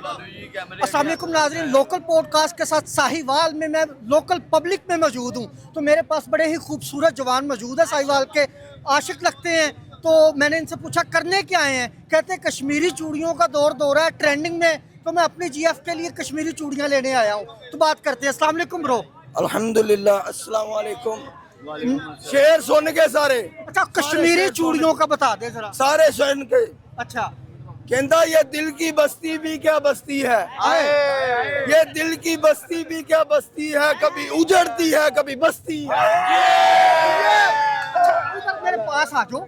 अस्सलाम वालेकुम नाज़रीन, लोकल पॉडकास्ट के साथ साहिवाल में मैं लोकल पब्लिक में मौजूद हूँ। तो मेरे पास बड़े ही खूबसूरत जवान मौजूद है, साहिवाल के आशिक लगते हैं। तो मैंने इनसे पूछा करने क्या आए हैं, कहते हैं कश्मीरी चूड़ियों का दौर रहा है ट्रेंडिंग में, तो मैं अपनी जीएफ के लिए कश्मीरी चूड़ियाँ लेने आया हूँ। तो बात करते हैं। अस्सलाम वालेकुम ब्रो। अल्हम्दुलिल्लाह, अस्सलाम वालेकुम। शेर सुन के सारे अच्छा, कश्मीरी चूड़ियों का बता दे जरा। सारे सुन के। अच्छा, कहता ये दिल की बस्ती भी क्या बस्ती है, ये दिल की बस्ती भी क्या बस्ती है, कभी उजड़ती है कभी बस्ती है। इधर मेरे पास आ जाओ।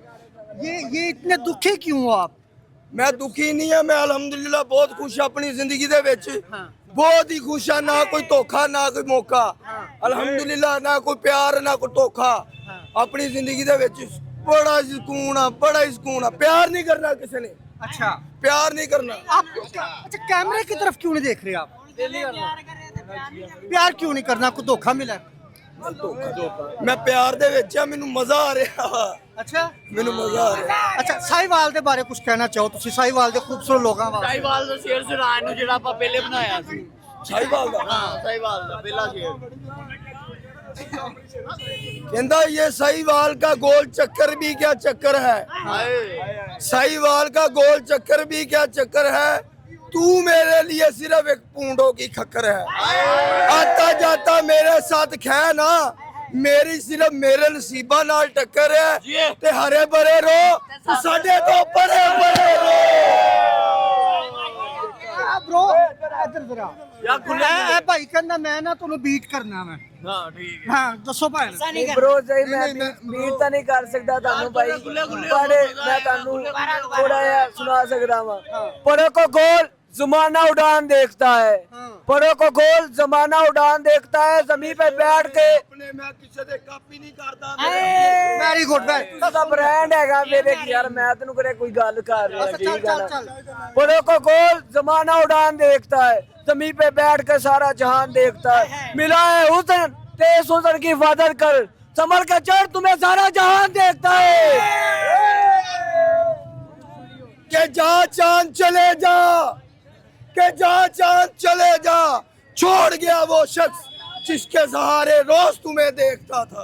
ये इतने दुखी क्यों हो आप? मैं दुखी नहीं है, मैं अल्हम्दुलिल्लाह बहुत खुश अपनी जिंदगी दे विच। बहुत ही खुश है, ना कोई धोखा ना कोई मौका। अल्हम्दुलिल्लाह, ना कोई प्यार ना कोई धोखा। अपनी जिंदगी दे विच बड़ा सुकून है, बड़ा ही सुकून है। प्यार नहीं करना किसी ने, अच्छा, प्यार नहीं करना। आप अच्छा कैमरे की तरफ क्यों नहीं देख रहे आप? प्यार क्यों नहीं करना? कोई धोखा मिला? मैं प्यार दे विच आ, मैनू मजा आ रहा। अच्छा, मैनू मजा आ रहा। अच्छा साहिवाल ਦੇ ਬਾਰੇ ਕੁਝ ਕਹਿਣਾ ਚਾਹੋ ਤੁਸੀਂ? ਸਾहिਵਾਲ ਦੇ ਖੂਬਸੂਰਤ ਲੋਕਾਂ ਬਾਰੇ। ਸਾਈਵਾਲ ਦਾ ਸ਼ੇਰ ਸੁਣਾਉਣ ਨੂੰ ਜਿਹੜਾ ਆਪਾਂ ਪਹਿਲੇ ਬਣਾਇਆ ਸੀ। साहिवाल दा ਹਾਂ ਸਾਈਵਾਲ ਦਾ ਪਹਿਲਾ ਸ਼ੇਰ। कहता ये साहिवाल का गोल चक्कर भी क्या चक्कर है, ਹਾਏ साहिवाल का गोल चक्कर भी क्या चक्कर है, तू मेरे लिए सिर्फ एक पूंडों की खक्कर है। आता जाता मेरे साथ खे ना, मेरी सिर्फ मेरे नसीबा नाल टक्कर है। ते हरे भरे रो तू साडे तो परे परे रो। ब्रो ਇੱਧਰ ਜ਼ਰਾ ਯਾ ਖੁੱਲੇ ਇਹ ਭਾਈ ਕਹਿੰਦਾ ਮੈਂ ਨਾ ਤੁਹਾਨੂੰ ਬੀਟ ਕਰਨਾ ਮੈਂ। ਹਾਂ ਠੀਕ ਹਾਂ ਦੱਸੋ ਭਾਈ। ब्रो सही मैं बीट तो नहीं कर सकता तानू भाई, पर मैं तानू थोड़ा या सुना सकता हूँ। परों को गोल जमाना उड़ान देखता है, परों को गोल जमाना उड़ान देखता है, जमीन पे बैठ के अपने मैं किसी दे कापी नहीं करता। Very good very. ਦਾ ब्रांड हैगा मेरे की यार, मैं तेनू करे कोई गल कर रहा ਚੱਲ ठीक है ਚੱਲ ना। ਚੱਲ। परों को गोल जमाना उड़ान देखता है, जमीन पे बैठ के सारा जहान देखता है। मिला है हुस्न तेज हुस्न की हिफाजत कर, संभल के चढ़ तुम्हें सारा जहान देखता है। के जा चांद चले जा, के जा चांद चले जा, छोड़ गया वो शख्स जिसके सहारे रोज तुम्हें देखता था।